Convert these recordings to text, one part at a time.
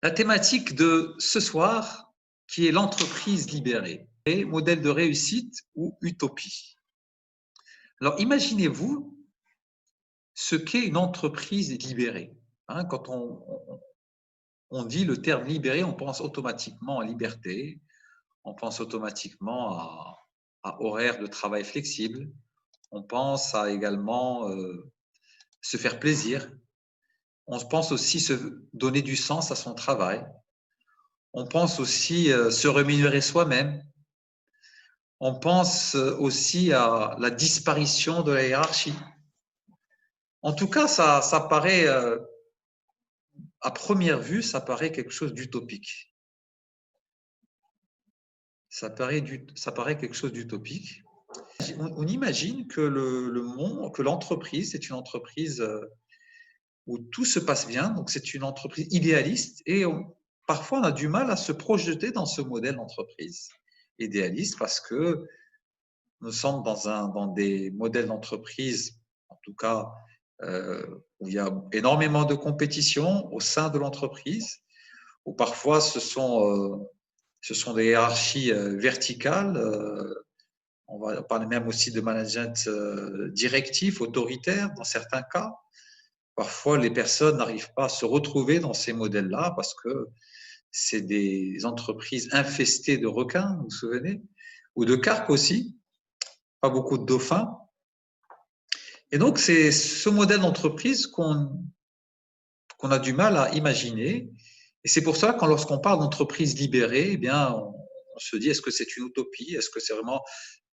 La thématique de ce soir, qui est l'entreprise libérée, et modèle de réussite ou utopie. Alors, imaginez-vous ce qu'est une entreprise libérée. Quand on dit le terme libéré, on pense automatiquement à liberté, on pense automatiquement à horaire de travail flexible, on pense à également se faire plaisir, on pense aussi se donner du sens à son travail, on pense aussi se rémunérer soi-même, on pense aussi à la disparition de la hiérarchie. En tout cas, ça paraît, à première vue, ça paraît quelque chose d'utopique. Ça paraît quelque chose d'utopique. On imagine que le monde, que l'entreprise, c'est une entreprise où tout se passe bien, donc c'est une entreprise idéaliste et parfois on a du mal à se projeter dans ce modèle d'entreprise idéaliste parce que nous sommes dans des modèles d'entreprise, en tout cas, où il y a énormément de compétition au sein de l'entreprise, où parfois ce sont des hiérarchies verticales. On va parler même aussi de management directif, autoritaire dans certains cas. Parfois, les personnes n'arrivent pas à se retrouver dans ces modèles-là parce que c'est des entreprises infestées de requins, vous vous souvenez, ou de carpes aussi, pas beaucoup de dauphins. Et donc, c'est ce modèle d'entreprise qu'on a du mal à imaginer. Et c'est pour ça que lorsqu'on parle d'entreprise libérée, eh bien, on se dit, est-ce que c'est une utopie? Est-ce que c'est vraiment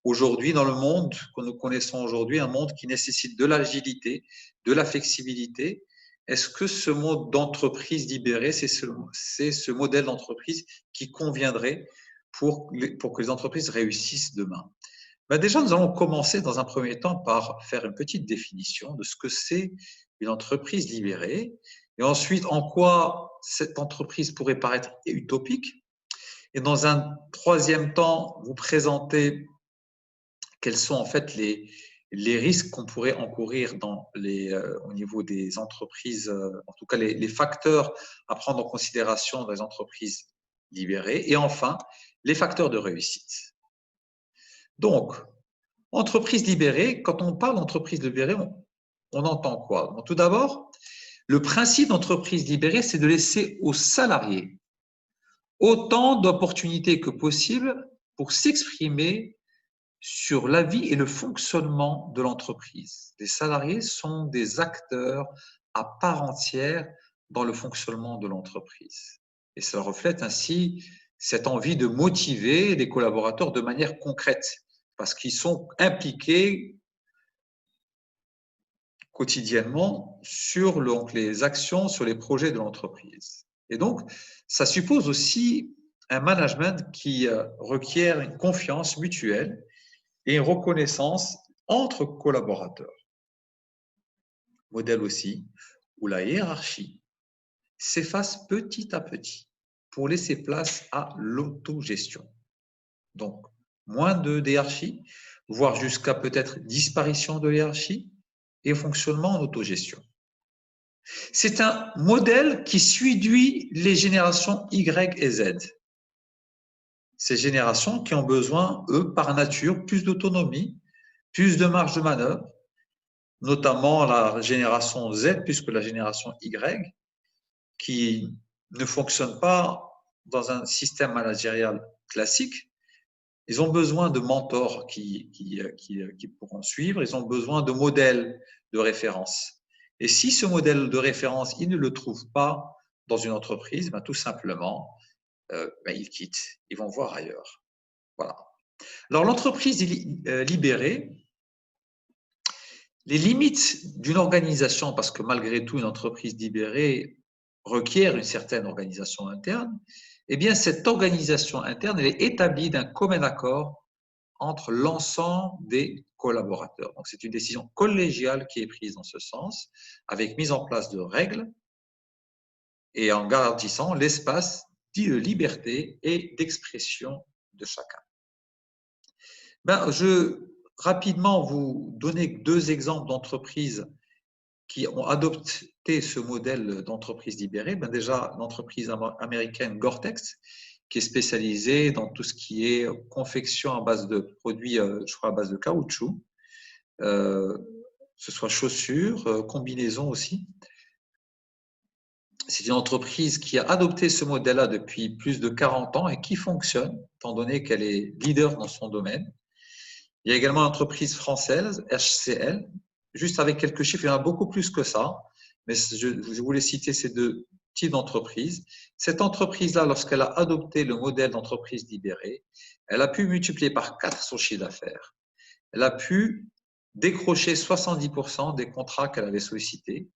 aujourd'hui, dans le monde que nous connaissons aujourd'hui, un monde qui nécessite de l'agilité, de la flexibilité? Est-ce que ce mode d'entreprise libérée, c'est ce modèle d'entreprise qui conviendrait pour que les entreprises réussissent demain? Ben déjà, nous allons commencer dans un premier temps par faire une petite définition de ce que c'est une entreprise libérée et ensuite en quoi cette entreprise pourrait paraître utopique. Et dans un troisième temps, vous présenter quels sont en fait les risques qu'on pourrait encourir au niveau des entreprises, en tout cas les facteurs à prendre en considération dans les entreprises libérées. Et enfin, les facteurs de réussite. Donc, entreprise libérée, quand on parle d'entreprise libérée, on entend quoi? Bon, tout d'abord, le principe d'entreprise libérée, c'est de laisser aux salariés autant d'opportunités que possible pour s'exprimer sur la vie et le fonctionnement de l'entreprise. Les salariés sont des acteurs à part entière dans le fonctionnement de l'entreprise. Et ça reflète ainsi cette envie de motiver les collaborateurs de manière concrète, parce qu'ils sont impliqués quotidiennement sur les actions, sur les projets de l'entreprise. Et donc, ça suppose aussi un management qui requiert une confiance mutuelle et une reconnaissance entre collaborateurs. Modèle aussi où la hiérarchie s'efface petit à petit pour laisser place à l'autogestion. Donc, moins de hiérarchie, voire jusqu'à peut-être disparition de hiérarchie et fonctionnement en autogestion. C'est un modèle qui séduit les générations Y et Z. Ces générations qui ont besoin, eux, par nature, plus d'autonomie, plus de marge de manœuvre, notamment la génération Z, puisque la génération Y, qui ne fonctionne pas dans un système managérial classique, ils ont besoin de mentors qui pourront suivre, ils ont besoin de modèles de référence. Et si ce modèle de référence, ils ne le trouvent pas dans une entreprise, tout simplement, ils quittent, ils vont voir ailleurs. Voilà. Alors, l'entreprise libérée, les limites d'une organisation, parce que malgré tout, une entreprise libérée requiert une certaine organisation interne, eh bien, cette organisation interne, elle est établie d'un commun accord entre l'ensemble des collaborateurs. Donc, c'est une décision collégiale qui est prise dans ce sens, avec mise en place de règles et en garantissant l'espace dit de liberté et d'expression de chacun. Je rapidement vous donner deux exemples d'entreprises qui ont adopté adopté ce modèle d'entreprise libérée? Ben déjà, l'entreprise américaine Gore-Tex, qui est spécialisée dans tout ce qui est confection à base de produits, je crois, à base de caoutchouc, que ce soit chaussures, combinaisons aussi. C'est une entreprise qui a adopté ce modèle-là depuis plus de 40 ans et qui fonctionne, étant donné qu'elle est leader dans son domaine. Il y a également l'entreprise française, HCL, juste avec quelques chiffres, il y en a beaucoup plus que ça, mais je voulais citer ces deux types d'entreprises. Cette entreprise-là, lorsqu'elle a adopté le modèle d'entreprise libérée, elle a pu multiplier par 4 son chiffre d'affaires. Elle a pu décrocher 70% des contrats qu'elle avait sollicités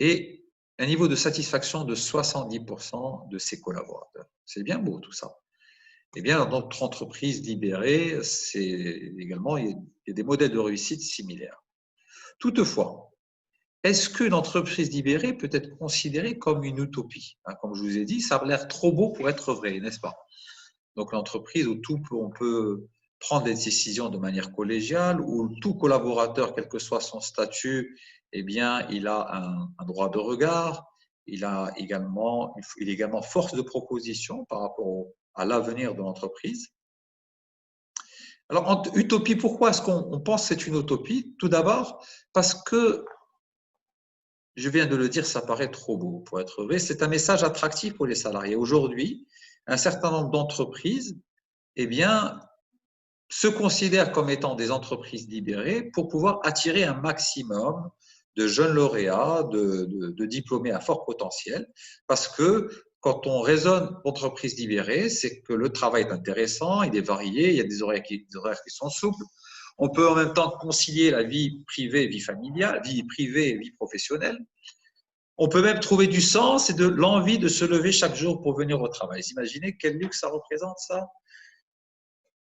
et un niveau de satisfaction de 70% de ses collaborateurs. C'est bien beau tout ça. Eh bien, dans notre entreprise libérée, également, il y a des modèles de réussite similaires. Toutefois, est-ce qu'une entreprise libérée peut être considérée comme une utopie? Comme je vous ai dit, ça a l'air trop beau pour être vrai, n'est-ce pas? Donc, l'entreprise où on peut prendre des décisions de manière collégiale, où tout collaborateur, quel que soit son statut, eh bien, il a un droit de regard, il est également force de proposition par rapport à l'avenir de l'entreprise. Alors, utopie, pourquoi est-ce qu'on pense que c'est une utopie? Tout d'abord, parce que, je viens de le dire, ça paraît trop beau pour être vrai. C'est un message attractif pour les salariés. Aujourd'hui, un certain nombre d'entreprises, eh bien, se considèrent comme étant des entreprises libérées pour pouvoir attirer un maximum de jeunes lauréats, de diplômés à fort potentiel, parce que quand on raisonne entreprise libérée, c'est que le travail est intéressant, il est varié, il y a des horaires qui sont souples. On peut en même temps concilier la vie privée et vie familiale, vie privée et vie professionnelle. On peut même trouver du sens et de l'envie de se lever chaque jour pour venir au travail. Vous imaginez quel luxe ça représente, ça?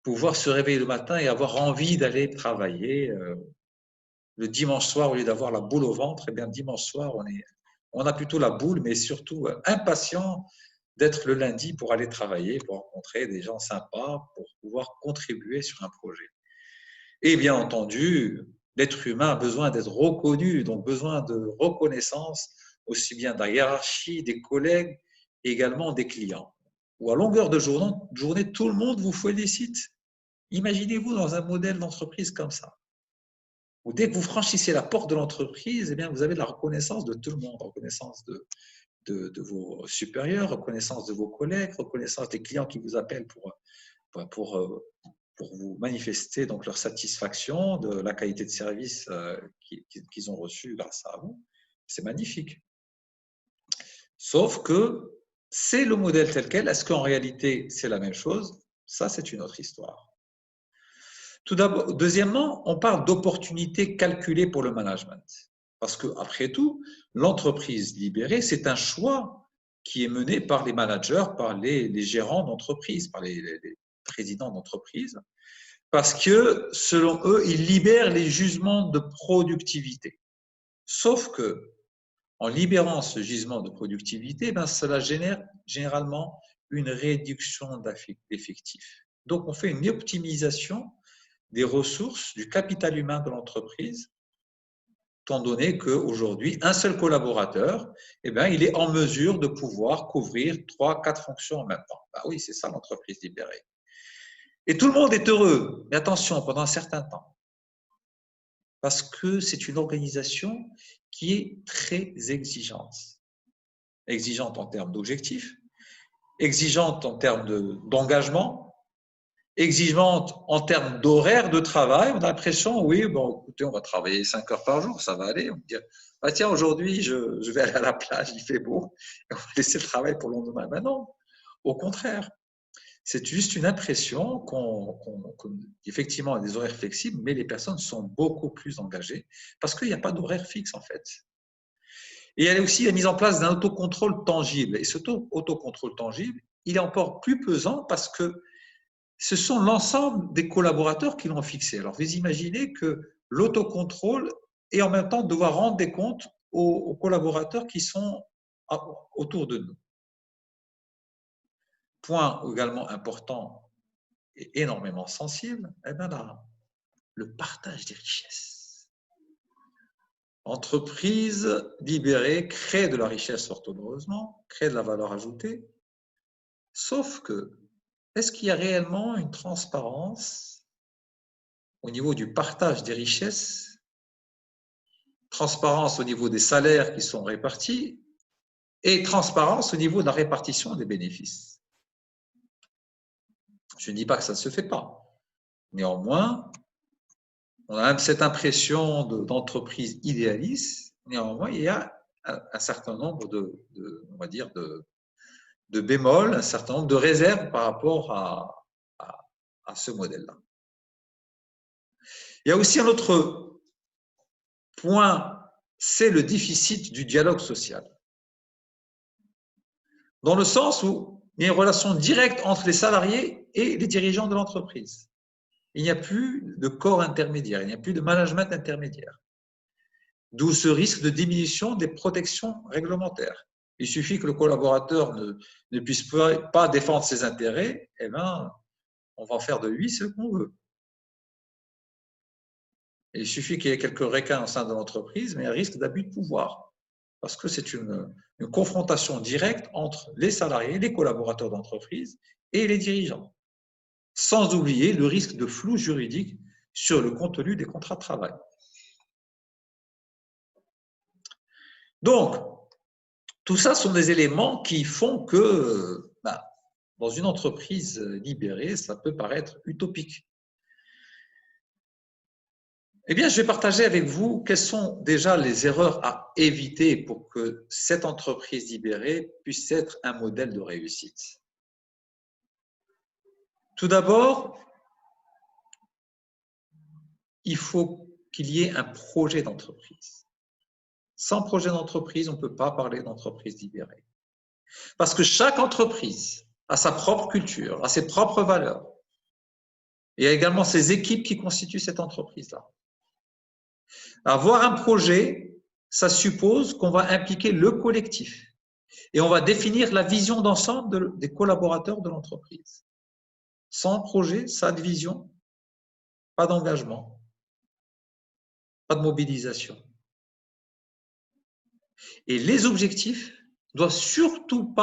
Pouvoir se réveiller le matin et avoir envie d'aller travailler le dimanche soir, au lieu d'avoir la boule au ventre, eh bien, dimanche soir, on a plutôt la boule, mais surtout impatient d'être le lundi pour aller travailler, pour rencontrer des gens sympas, pour pouvoir contribuer sur un projet. Et bien entendu, l'être humain a besoin d'être reconnu, donc besoin de reconnaissance, aussi bien de la hiérarchie, des collègues, et également des clients. Ou à longueur de journée, tout le monde vous félicite. Imaginez-vous dans un modèle d'entreprise comme ça, où dès que vous franchissez la porte de l'entreprise, eh bien, vous avez de la reconnaissance de tout le monde, reconnaissance de vos supérieurs, reconnaissance de vos collègues, reconnaissance des clients qui vous appellent pour vous manifester donc leur satisfaction de la qualité de service qu'ils ont reçu grâce à vous. C'est magnifique. Sauf que c'est le modèle tel quel. Est-ce qu'en réalité, c'est la même chose? Ça, c'est une autre histoire. Tout d'abord, deuxièmement, on parle d'opportunités calculées pour le management. Parce que, après tout, l'entreprise libérée, c'est un choix qui est mené par les managers, par les gérants d'entreprise, par les présidents d'entreprise, parce que, selon eux, ils libèrent les jugements de productivité. Sauf que, en libérant ce gisement de productivité, ben, cela génère généralement une réduction d'effectifs. Donc, on fait une optimisation des ressources, du capital humain de l'entreprise, étant donné qu'aujourd'hui, un seul collaborateur, eh bien, il est en mesure de pouvoir couvrir 3, 4 fonctions en même temps. Ben oui, c'est ça l'entreprise libérée. Et tout le monde est heureux, mais attention, pendant un certain temps, parce que c'est une organisation qui est très exigeante. Exigeante en termes d'objectifs, exigeante en termes d'engagement, exigeante en termes d'horaire de travail. On a l'impression, oui, bon, écoutez, on va travailler 5 heures par jour, ça va aller. On va dire, ah, tiens, aujourd'hui, je vais aller à la plage, il fait beau, et on va laisser le travail pour le lendemain. Ben non, au contraire. C'est juste une impression qu'effectivement, il y a des horaires flexibles, mais les personnes sont beaucoup plus engagées parce qu'il n'y a pas d'horaire fixe, en fait. Et il y a aussi la mise en place d'un autocontrôle tangible. Et cet autocontrôle tangible, il est encore plus pesant parce que ce sont l'ensemble des collaborateurs qui l'ont fixé. Alors, vous imaginez que l'autocontrôle et en même temps devoir rendre des comptes aux collaborateurs qui sont autour de nous. Point également important et énormément sensible, eh bien là, le partage des richesses. Entreprise libérée crée de la richesse fort heureusement, crée de la valeur ajoutée, sauf que, est-ce qu'il y a réellement une transparence au niveau du partage des richesses, transparence au niveau des salaires qui sont répartis et transparence au niveau de la répartition des bénéfices? Je ne dis pas que ça ne se fait pas. Néanmoins, on a cette impression d'entreprise idéaliste. Néanmoins, il y a un certain nombre on va dire, de bémols, un certain nombre de réserves par rapport à ce modèle-là. Il y a aussi un autre point, c'est le déficit du dialogue social. Dans le sens où il y a une relation directe entre les salariés et les dirigeants de l'entreprise. Il n'y a plus de corps intermédiaire, il n'y a plus de management intermédiaire. D'où ce risque de diminution des protections réglementaires. Il suffit que le collaborateur ne puisse pas défendre ses intérêts, eh bien, on va faire de lui ce qu'on veut. Et il suffit qu'il y ait quelques requins au sein de l'entreprise, mais il y a un risque d'abus de pouvoir. Parce que c'est une confrontation directe entre les salariés, les collaborateurs d'entreprise et les dirigeants. Sans oublier le risque de flou juridique sur le contenu des contrats de travail. Donc, tout ça sont des éléments qui font que dans une entreprise libérée, ça peut paraître utopique. Eh bien, je vais partager avec vous quelles sont déjà les erreurs à éviter pour que cette entreprise libérée puisse être un modèle de réussite. Tout d'abord, il faut qu'il y ait un projet d'entreprise. Sans projet d'entreprise, on ne peut pas parler d'entreprise libérée. Parce que chaque entreprise a sa propre culture, a ses propres valeurs. Il y a également ses équipes qui constituent cette entreprise-là. Avoir un projet, ça suppose qu'on va impliquer le collectif et on va définir la vision d'ensemble des collaborateurs de l'entreprise. Sans projet, sans vision, pas d'engagement, pas de mobilisation. Et les objectifs ne doivent surtout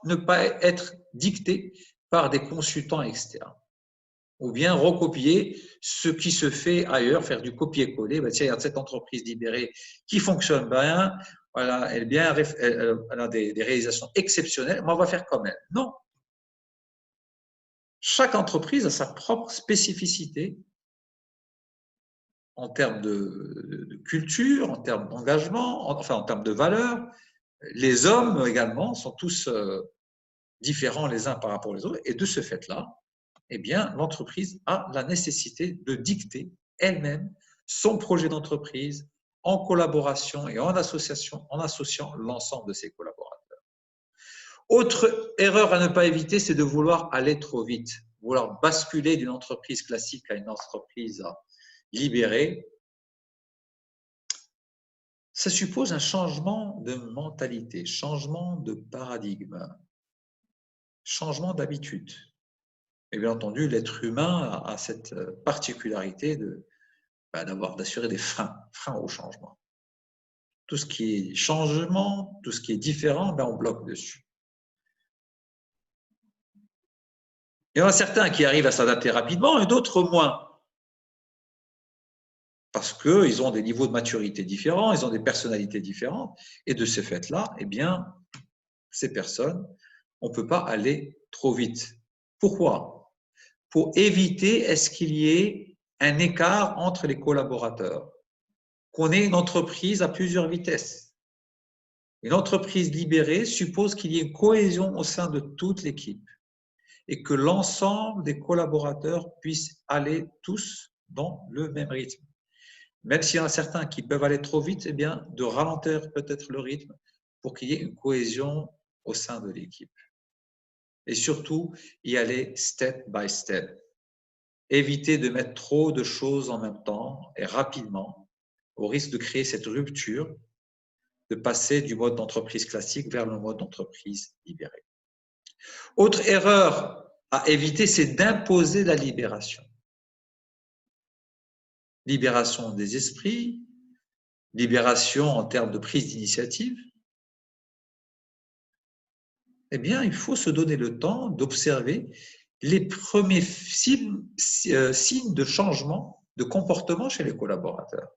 ne pas être dictés par des consultants externes. Ou bien recopier ce qui se fait ailleurs, faire du copier-coller. Tiens, il y a cette entreprise libérée qui fonctionne bien, voilà, elle a des réalisations exceptionnelles, mais on va faire comme elle. Non. Chaque entreprise a sa propre spécificité en termes de culture, en termes d'engagement, en termes de valeurs. Les hommes également sont tous différents les uns par rapport aux autres, et de ce fait-là, eh bien, l'entreprise a la nécessité de dicter elle-même son projet d'entreprise en collaboration et en association, en associant l'ensemble de ses collaborateurs. Autre erreur à ne pas éviter, c'est de vouloir aller trop vite, vouloir basculer d'une entreprise classique à une entreprise libérée. Ça suppose un changement de mentalité, changement de paradigme, changement d'habitude. Et bien entendu, l'être humain a cette particularité d'assurer des freins au changement. Tout ce qui est changement, tout ce qui est différent, on bloque dessus. Il y en a certains qui arrivent à s'adapter rapidement et d'autres moins. Parce qu'ils ont des niveaux de maturité différents, ils ont des personnalités différentes. Et de ce fait-là, eh bien, ces personnes, on ne peut pas aller trop vite. Pourquoi? Pour éviter est-ce qu'il y ait un écart entre les collaborateurs, qu'on ait une entreprise à plusieurs vitesses. Une entreprise libérée suppose qu'il y ait une cohésion au sein de toute l'équipe et que l'ensemble des collaborateurs puissent aller tous dans le même rythme. Même s'il y en a certains qui peuvent aller trop vite, eh bien, de ralentir peut-être le rythme pour qu'il y ait une cohésion au sein de l'équipe. Et surtout, y aller step by step. Éviter de mettre trop de choses en même temps et rapidement, au risque de créer cette rupture, de passer du mode d'entreprise classique vers le mode d'entreprise libérée. Autre erreur à éviter, c'est d'imposer la libération. Libération des esprits, libération en termes de prise d'initiative, eh bien, il faut se donner le temps d'observer les premiers signes de changement de comportement chez les collaborateurs.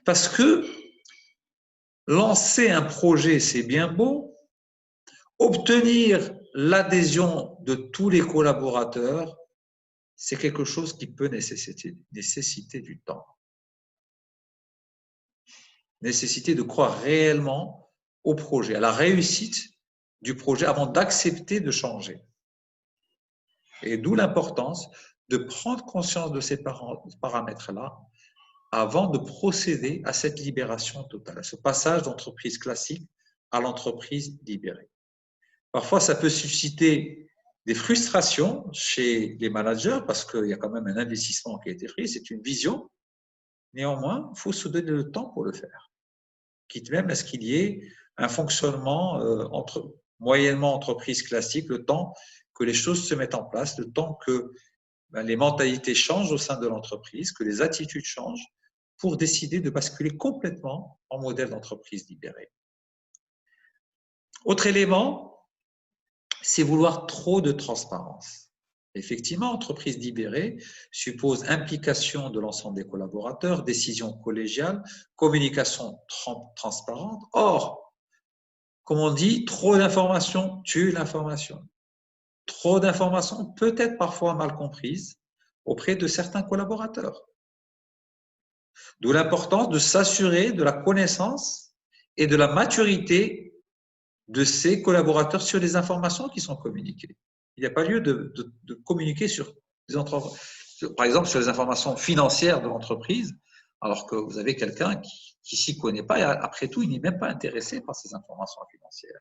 Parce que lancer un projet, c'est bien beau, obtenir l'adhésion de tous les collaborateurs, c'est quelque chose qui peut nécessiter du temps. Nécessiter de croire réellement au projet, à la réussite du projet avant d'accepter de changer. Et d'où l'importance de prendre conscience de ces paramètres-là avant de procéder à cette libération totale, à ce passage d'entreprise classique à l'entreprise libérée. Parfois, ça peut susciter des frustrations chez les managers parce qu'il y a quand même un investissement qui a été fait, c'est une vision. Néanmoins, il faut se donner le temps pour le faire. Quitte même à ce qu'il y ait un fonctionnement moyennement entreprise classique, le temps que les choses se mettent en place, le temps que les mentalités changent au sein de l'entreprise, que les attitudes changent pour décider de basculer complètement en modèle d'entreprise libérée. Autre élément, c'est vouloir trop de transparence. Effectivement, entreprise libérée suppose implication de l'ensemble des collaborateurs, décision collégiale, communication transparente. Or, comme on dit, trop d'informations tue l'information. Trop d'informations peut être parfois mal comprises auprès de certains collaborateurs. D'où l'importance de s'assurer de la connaissance et de la maturité de ces collaborateurs sur les informations qui sont communiquées. Il n'y a pas lieu de communiquer sur par exemple sur les informations financières de l'entreprise, alors que vous avez quelqu'un qui s'y connaît pas et après tout, il n'est même pas intéressé par ces informations financières.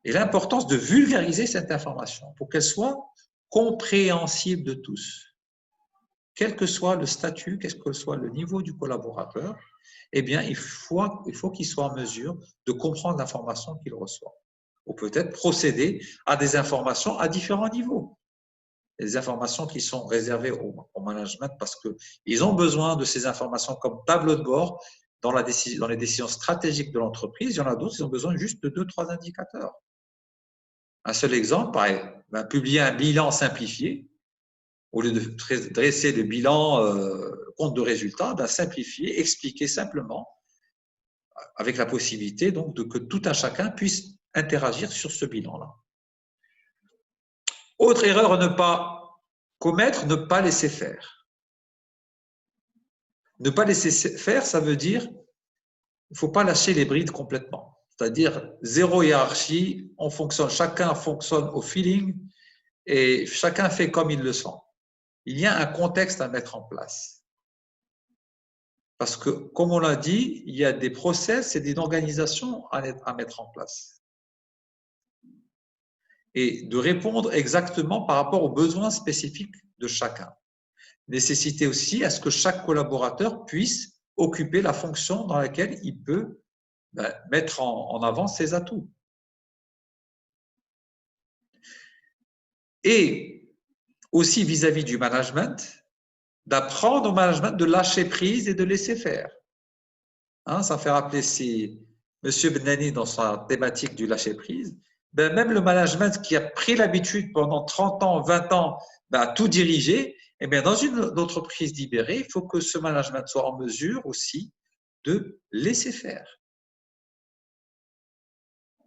Et l'importance de vulgariser cette information pour qu'elle soit compréhensible de tous. Quel que soit le statut, quel que soit le niveau du collaborateur, eh bien, il faut qu'il soit en mesure de comprendre l'information qu'il reçoit. Ou peut-être procéder à des informations à différents niveaux. Des informations qui sont réservées au management parce qu'ils ont besoin de ces informations comme tableau de bord dans les décisions stratégiques de l'entreprise. Il y en a d'autres qui ont besoin juste de 2-3 indicateurs. Un seul exemple, publier un bilan simplifié, au lieu de dresser le bilan compte de résultats, simplifier, expliquer simplement, avec la possibilité donc que tout un chacun puisse interagir sur ce bilan-là. Autre erreur à ne pas commettre, ne pas laisser faire. Ne pas laisser faire, ça veut dire qu'il ne faut pas lâcher les brides complètement. C'est-à-dire zéro hiérarchie, chacun fonctionne au feeling et chacun fait comme il le sent. Il y a un contexte à mettre en place. Parce que, comme on l'a dit, il y a des process et des organisations à mettre en place. Et de répondre exactement par rapport aux besoins spécifiques de chacun. Nécessiter aussi à ce que chaque collaborateur puisse occuper la fonction dans laquelle il peut mettre en avant ses atouts. Et aussi vis-à-vis du management, d'apprendre au management de lâcher prise et de laisser faire. Ça fait rappeler M. Benani dans sa thématique du lâcher prise, même le management qui a pris l'habitude pendant 30 ans, 20 ans à tout diriger, et bien dans une entreprise libérée, il faut que ce management soit en mesure aussi de laisser faire.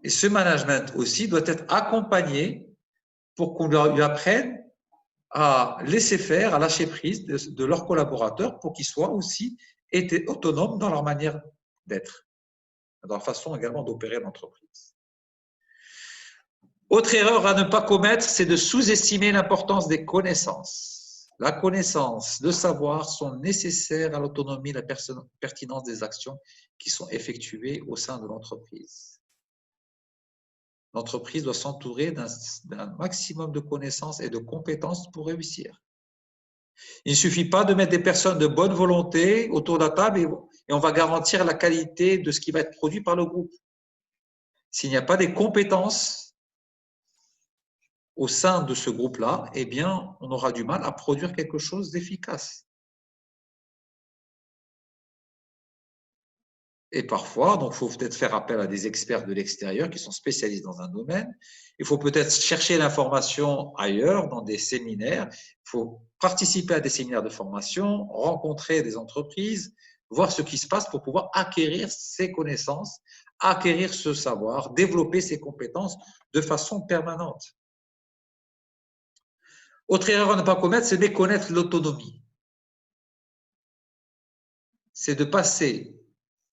Et ce management aussi doit être accompagné pour qu'on lui apprenne à laisser faire, à lâcher prise de leurs collaborateurs pour qu'ils soient aussi autonomes dans leur manière d'être, dans leur façon également d'opérer l'entreprise. Autre erreur à ne pas commettre, c'est de sous-estimer l'importance des connaissances. La connaissance, le savoir sont nécessaires à l'autonomie et la pertinence des actions qui sont effectuées au sein de l'entreprise. L'entreprise doit s'entourer d'un maximum de connaissances et de compétences pour réussir. Il ne suffit pas de mettre des personnes de bonne volonté autour de la table et on va garantir la qualité de ce qui va être produit par le groupe. S'il n'y a pas des compétences au sein de ce groupe-là, eh bien, on aura du mal à produire quelque chose d'efficace. Et parfois, donc, il faut peut-être faire appel à des experts de l'extérieur qui sont spécialistes dans un domaine. Il faut peut-être chercher l'information ailleurs, dans des séminaires. Il faut participer à des séminaires de formation, rencontrer des entreprises, voir ce qui se passe pour pouvoir acquérir ces connaissances, acquérir ce savoir, développer ses compétences de façon permanente. Autre erreur à ne pas commettre, c'est méconnaître l'autonomie. C'est de passer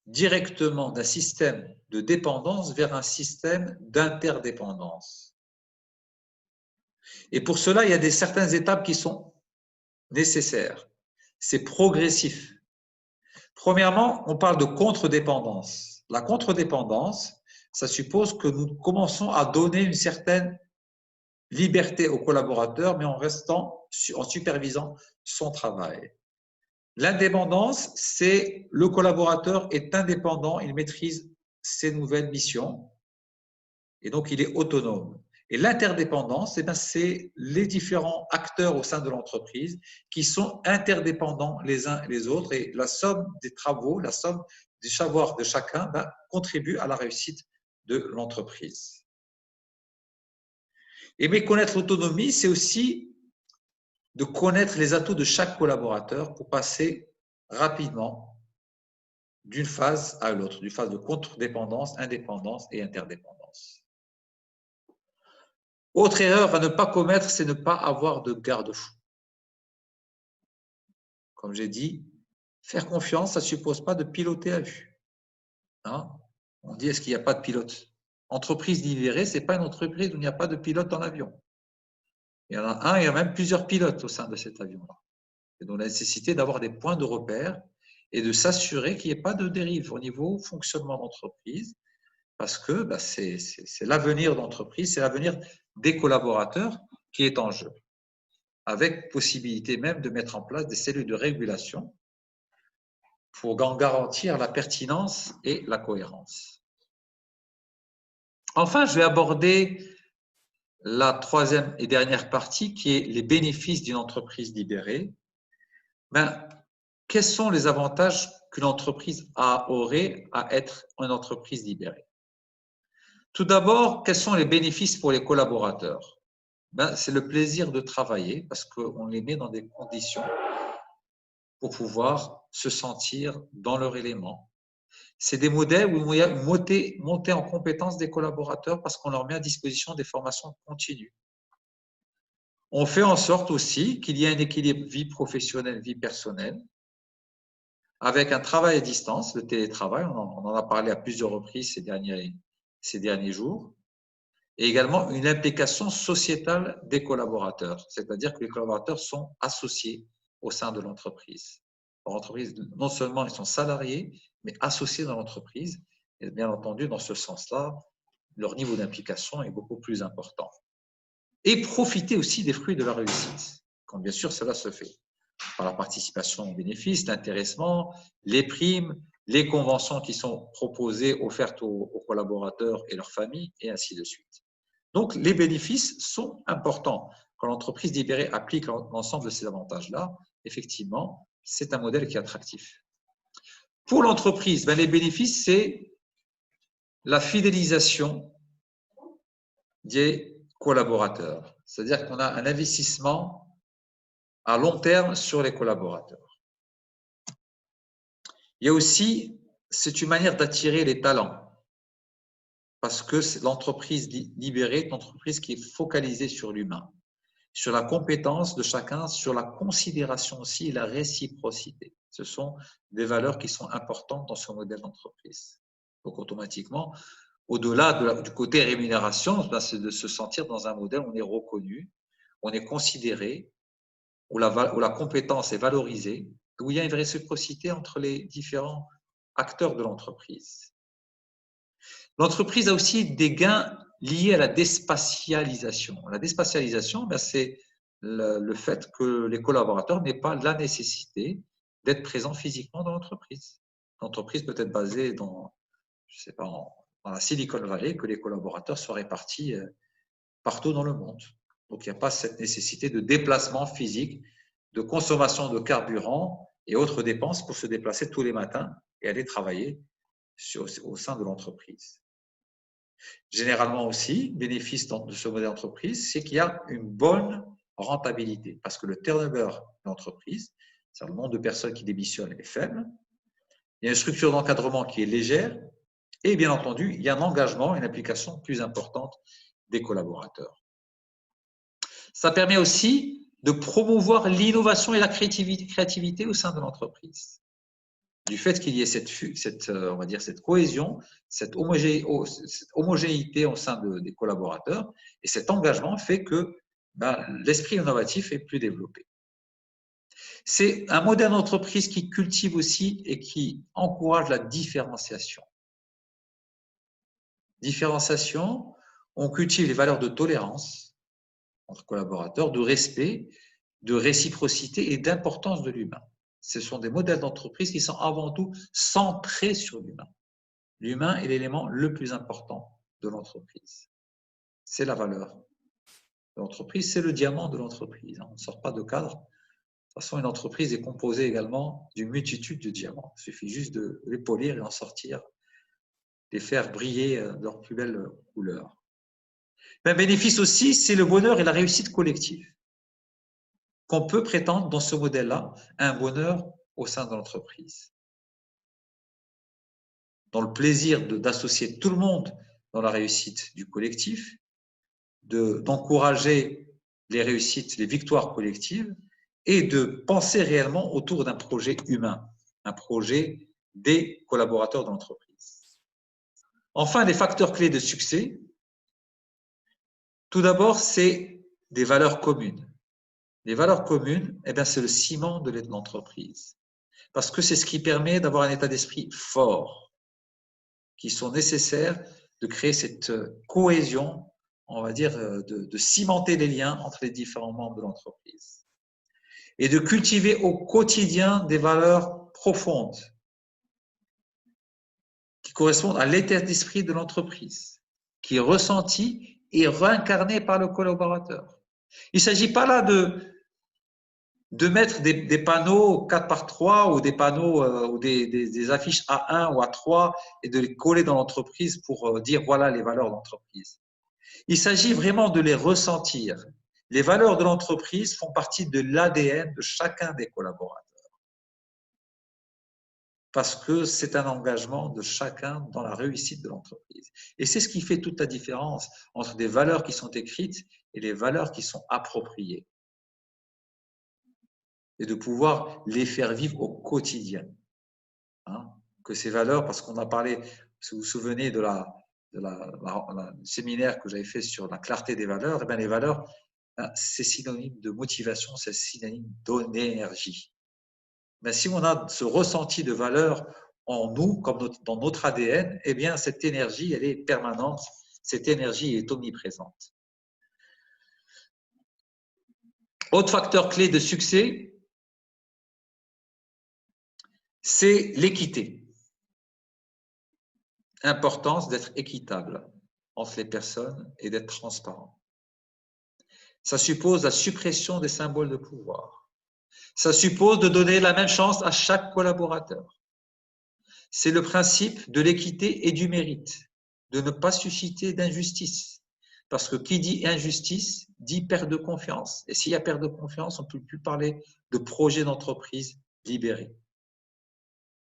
directement d'un système de dépendance vers un système d'interdépendance. Et pour cela, il y a certaines étapes qui sont nécessaires. C'est progressif. Premièrement, on parle de contre-dépendance. La contre-dépendance, ça suppose que nous commençons à donner une certaine liberté au collaborateur, mais en supervisant son travail. L'indépendance, c'est le collaborateur est indépendant, il maîtrise ses nouvelles missions et donc il est autonome. Et l'interdépendance, c'est les différents acteurs au sein de l'entreprise qui sont interdépendants les uns les autres et la somme des travaux, la somme des savoirs de chacun contribue à la réussite de l'entreprise. Et méconnaître l'autonomie, c'est aussi de connaître les atouts de chaque collaborateur pour passer rapidement d'une phase à l'autre, d'une phase de contre-dépendance, indépendance et interdépendance. Autre erreur à ne pas commettre, c'est ne pas avoir de garde-fou. Comme j'ai dit, faire confiance, ça ne suppose pas de piloter à vue. Hein? On dit, est-ce qu'il n'y a pas de pilote? Entreprise libérée, ce n'est pas une entreprise où il n'y a pas de pilote dans l'avion. Il y en a un, il y a même plusieurs pilotes au sein de cet avion-là. Et donc, la nécessité d'avoir des points de repère et de s'assurer qu'il n'y ait pas de dérive au niveau fonctionnement d'entreprise, parce que c'est l'avenir d'entreprise, c'est l'avenir des collaborateurs qui est en jeu, avec possibilité même de mettre en place des cellules de régulation pour en garantir la pertinence et la cohérence. Enfin, je vais aborder la troisième et dernière partie qui est les bénéfices d'une entreprise libérée. Quels sont les avantages qu'une entreprise aurait à être une entreprise libérée? Tout d'abord, quels sont les bénéfices pour les collaborateurs? C'est le plaisir de travailler parce qu'on les met dans des conditions pour pouvoir se sentir dans leur élément. C'est des modèles où il y a une montée en compétence des collaborateurs parce qu'on leur met à disposition des formations continues. On fait en sorte aussi qu'il y ait un équilibre vie professionnelle, vie personnelle, avec un travail à distance, le télétravail, on en a parlé à plusieurs reprises ces derniers jours, et également une implication sociétale des collaborateurs, c'est-à-dire que les collaborateurs sont associés au sein de l'entreprise. L'entreprise, non seulement ils sont salariés, mais associés dans l'entreprise, et bien entendu, dans ce sens-là, leur niveau d'implication est beaucoup plus important. Et profiter aussi des fruits de la réussite, quand bien sûr cela se fait, par la participation aux bénéfices, l'intéressement, les primes, les conventions qui sont proposées, offertes aux collaborateurs et leurs familles, et ainsi de suite. Donc, les bénéfices sont importants. Quand l'entreprise libérée applique l'ensemble de ces avantages-là, effectivement, c'est un modèle qui est attractif. Pour l'entreprise, les bénéfices, c'est la fidélisation des collaborateurs. C'est-à-dire qu'on a un investissement à long terme sur les collaborateurs. Il y a aussi, c'est une manière d'attirer les talents. Parce que l'entreprise libérée est une entreprise qui est focalisée sur l'humain, sur la compétence de chacun, sur la considération aussi et la réciprocité. Ce sont des valeurs qui sont importantes dans ce modèle d'entreprise. Donc, automatiquement, au-delà du côté rémunération, c'est de se sentir dans un modèle où on est reconnu, on est considéré, où la compétence est valorisée, où il y a une réciprocité entre les différents acteurs de l'entreprise. L'entreprise a aussi des gains liés à la déspatialisation. La déspatialisation, c'est le fait que les collaborateurs n'aient pas la nécessité d'être présents physiquement dans l'entreprise. L'entreprise peut être basée dans la Silicon Valley, que les collaborateurs soient répartis partout dans le monde. Donc, il n'y a pas cette nécessité de déplacement physique, de consommation de carburant et autres dépenses pour se déplacer tous les matins et aller travailler au sein de l'entreprise. Généralement aussi, bénéfice de ce modèle d'entreprise, c'est qu'il y a une bonne rentabilité parce que le turnover de l'entreprise, c'est le nombre de personnes qui démissionnent est faible. Il y a une structure d'encadrement qui est légère et bien entendu, il y a un engagement, une implication plus importante des collaborateurs. Ça permet aussi de promouvoir l'innovation et la créativité au sein de l'entreprise. Du fait qu'il y ait on va dire, cette cohésion, cette homogénéité au sein des collaborateurs, et cet engagement fait que l'esprit innovatif est plus développé. C'est un modèle d'entreprise qui cultive aussi et qui encourage la différenciation. Différenciation, on cultive les valeurs de tolérance entre collaborateurs, de respect, de réciprocité et d'importance de l'humain. Ce sont des modèles d'entreprise qui sont avant tout centrés sur l'humain. L'humain est l'élément le plus important de l'entreprise. C'est la valeur de l'entreprise, c'est le diamant de l'entreprise. On ne sort pas de cadre. De toute façon, une entreprise est composée également d'une multitude de diamants. Il suffit juste de les polir et en sortir, les faire briller de leur plus belle couleur. Un bénéfice aussi, c'est le bonheur et la réussite collective. Qu'on peut prétendre dans ce modèle-là un bonheur au sein de l'entreprise. Dans le plaisir d'associer tout le monde dans la réussite du collectif, d'encourager les réussites, les victoires collectives et de penser réellement autour d'un projet humain, un projet des collaborateurs de l'entreprise. Enfin, les facteurs clés de succès, tout d'abord, c'est des valeurs communes. Les valeurs communes, c'est le ciment de l'entreprise. Parce que c'est ce qui permet d'avoir un état d'esprit fort, qui sont nécessaires de créer cette cohésion, on va dire, de cimenter les liens entre les différents membres de l'entreprise. Et de cultiver au quotidien des valeurs profondes qui correspondent à l'état d'esprit de l'entreprise, qui est ressenti et réincarné par le collaborateur. Il ne s'agit pas là de mettre des panneaux 4x3 ou des panneaux ou des affiches A1 ou A3 et de les coller dans l'entreprise pour dire voilà les valeurs de l'entreprise. Il s'agit vraiment de les ressentir. Les valeurs de l'entreprise font partie de l'ADN de chacun des collaborateurs. Parce que c'est un engagement de chacun dans la réussite de l'entreprise. Et c'est ce qui fait toute la différence entre des valeurs qui sont écrites et les valeurs qui sont appropriées. Et de pouvoir les faire vivre au quotidien. Que ces valeurs, parce qu'on a parlé, si vous vous souvenez de du séminaire que j'avais fait sur la clarté des valeurs, les valeurs, c'est synonyme de motivation, c'est synonyme d'énergie. Si on a ce ressenti de valeur en nous, comme dans notre ADN, cette énergie, elle est permanente, cette énergie est omniprésente. Autre facteur clé de succès, c'est l'équité. Importance d'être équitable entre les personnes et d'être transparent. Ça suppose la suppression des symboles de pouvoir. Ça suppose de donner la même chance à chaque collaborateur. C'est le principe de l'équité et du mérite, de ne pas susciter d'injustice. Parce que qui dit injustice dit perte de confiance. Et s'il y a perte de confiance, on ne peut plus parler de projet d'entreprise libéré.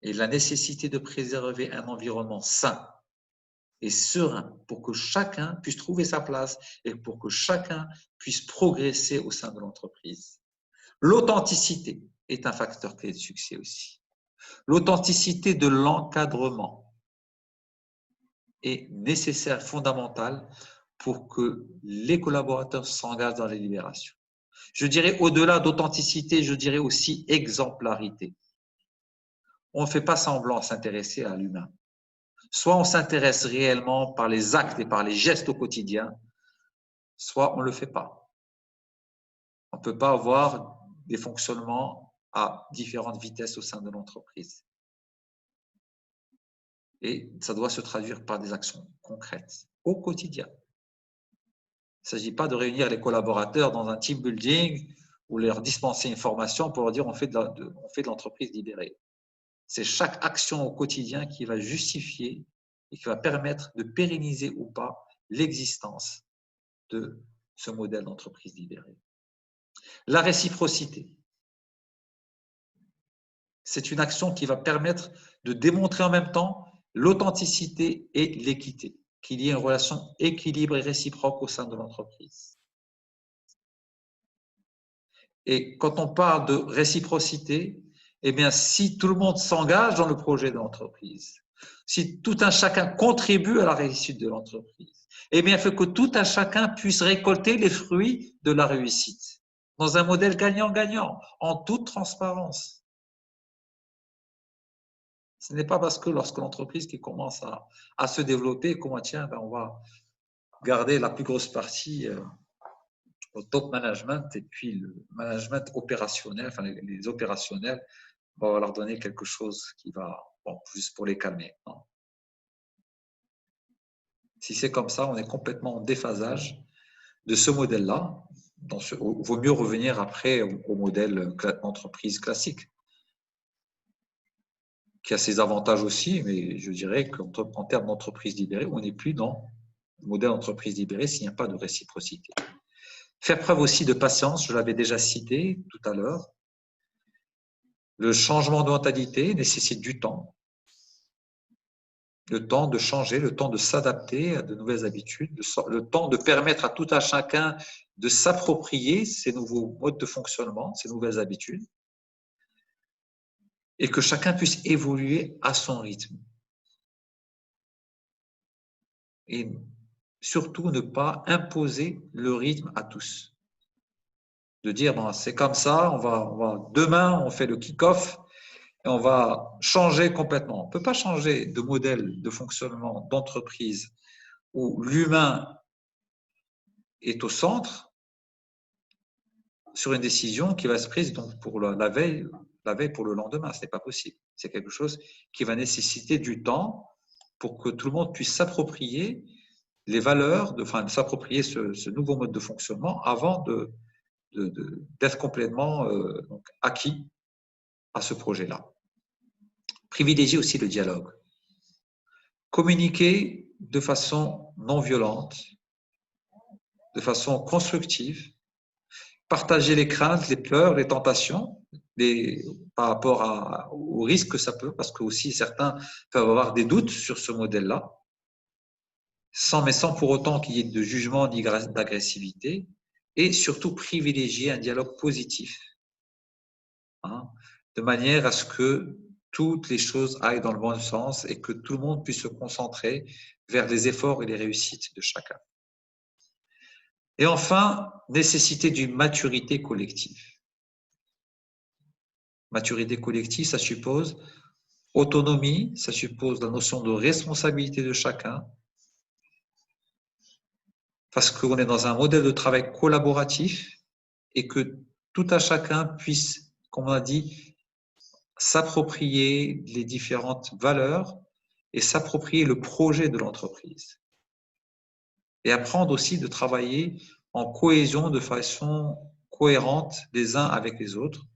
Et la nécessité de préserver un environnement sain et serein pour que chacun puisse trouver sa place et pour que chacun puisse progresser au sein de l'entreprise. L'authenticité est un facteur clé de succès aussi. L'authenticité de l'encadrement est nécessaire, fondamentale pour que les collaborateurs s'engagent dans les libérations. Je dirais au-delà d'authenticité, je dirais aussi exemplarité. On ne fait pas semblant de s'intéresser à l'humain. Soit on s'intéresse réellement par les actes et par les gestes au quotidien, soit on ne le fait pas. On ne peut pas avoir des fonctionnements à différentes vitesses au sein de l'entreprise. Et ça doit se traduire par des actions concrètes au quotidien. Il ne s'agit pas de réunir les collaborateurs dans un team building ou leur dispenser une formation pour leur dire on fait de l'entreprise libérée. C'est chaque action au quotidien qui va justifier et qui va permettre de pérenniser ou pas l'existence de ce modèle d'entreprise libérée. La réciprocité, c'est une action qui va permettre de démontrer en même temps l'authenticité et l'équité, qu'il y ait une relation équilibrée et réciproque au sein de l'entreprise. Et quand on parle de réciprocité, eh bien, si tout le monde s'engage dans le projet de l'entreprise, si tout un chacun contribue à la réussite de l'entreprise, eh bien, il faut que tout un chacun puisse récolter les fruits de la réussite dans un modèle gagnant-gagnant, en toute transparence. Ce n'est pas parce que lorsque l'entreprise qui commence à se développer, qu'on tiens, ben on va garder la plus grosse partie au top management et puis le management opérationnel, enfin les opérationnels, on va leur donner quelque chose qui va, bon, juste pour les calmer. Non. Si c'est comme ça, on est complètement en déphasage de ce modèle-là. Il vaut mieux revenir après au modèle d'entreprise classique, qui a ses avantages aussi, mais je dirais qu'en termes d'entreprise libérée, on n'est plus dans le modèle d'entreprise libérée s'il n'y a pas de réciprocité. Faire preuve aussi de patience, je l'avais déjà cité tout à l'heure. Le changement de mentalité nécessite du temps. Le temps de changer, le temps de s'adapter à de nouvelles habitudes, le temps de permettre à tout un chacun de s'approprier ces nouveaux modes de fonctionnement, ces nouvelles habitudes, et que chacun puisse évoluer à son rythme. Et surtout ne pas imposer le rythme à tous. De dire, bon, c'est comme ça, demain, on fait le kick-off et on va changer complètement. On ne peut pas changer de modèle de fonctionnement d'entreprise où l'humain est au centre sur une décision qui va se prise donc pour la veille pour le lendemain. Ce n'est pas possible. C'est quelque chose qui va nécessiter du temps pour que tout le monde puisse s'approprier les valeurs, s'approprier ce nouveau mode de fonctionnement avant d'être complètement donc, acquis à ce projet-là. Privilégier aussi le dialogue. Communiquer de façon non violente, de façon constructive, partager les craintes, les peurs, les tentations par rapport au risque que ça peut, parce que aussi certains peuvent avoir des doutes sur ce modèle-là, sans pour autant qu'il y ait de jugement ni d'agressivité, et surtout privilégier un dialogue positif, hein, de manière à ce que toutes les choses aillent dans le bon sens et que tout le monde puisse se concentrer vers les efforts et les réussites de chacun. Et enfin, nécessité d'une maturité collective. Maturité collective, ça suppose autonomie, ça suppose la notion de responsabilité de chacun, parce qu'on est dans un modèle de travail collaboratif et que tout un chacun puisse, comme on a dit, s'approprier les différentes valeurs et s'approprier le projet de l'entreprise. Et apprendre aussi de travailler en cohésion de façon cohérente les uns avec les autres.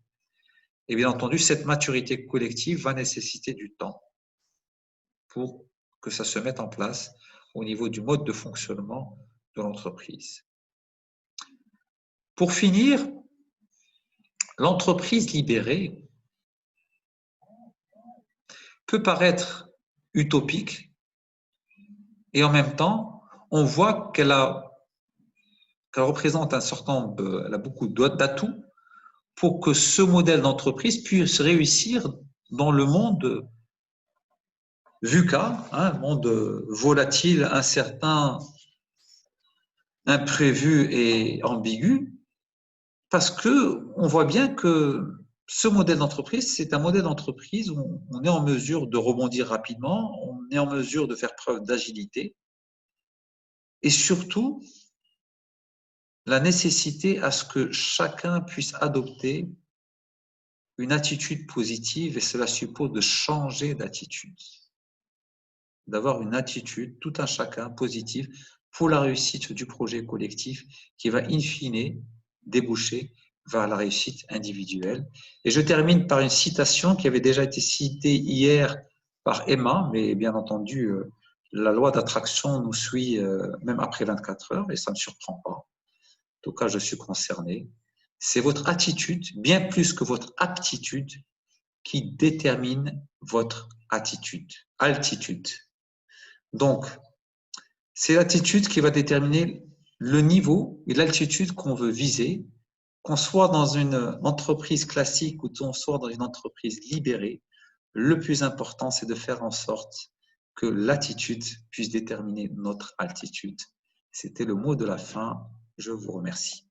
Et bien entendu, cette maturité collective va nécessiter du temps pour que ça se mette en place au niveau du mode de fonctionnement de l'entreprise. Pour finir, l'entreprise libérée peut paraître utopique et en même temps, on voit qu'elle représente un certain nombre, elle a beaucoup d'atouts pour que ce modèle d'entreprise puisse réussir dans le monde VUCA, un monde volatile, incertain, imprévu et ambigu, parce que on voit bien que ce modèle d'entreprise, c'est un modèle d'entreprise où on est en mesure de rebondir rapidement, on est en mesure de faire preuve d'agilité, et surtout la nécessité à ce que chacun puisse adopter une attitude positive, et cela suppose de changer d'attitude, d'avoir une attitude, tout un chacun, positive pour la réussite du projet collectif qui va in fine déboucher vers la réussite individuelle. Et je termine par une citation qui avait déjà été citée hier par Emma, mais bien entendu, la loi d'attraction nous suit même après 24 heures et ça ne me surprend pas. En tout cas, je suis concerné. C'est votre attitude, bien plus que votre aptitude, qui détermine votre altitude. Donc, c'est l'attitude qui va déterminer le niveau et l'altitude qu'on veut viser, qu'on soit dans une entreprise classique ou qu'on soit dans une entreprise libérée. Le plus important, c'est de faire en sorte que l'attitude puisse déterminer notre altitude. C'était le mot de la fin. Je vous remercie.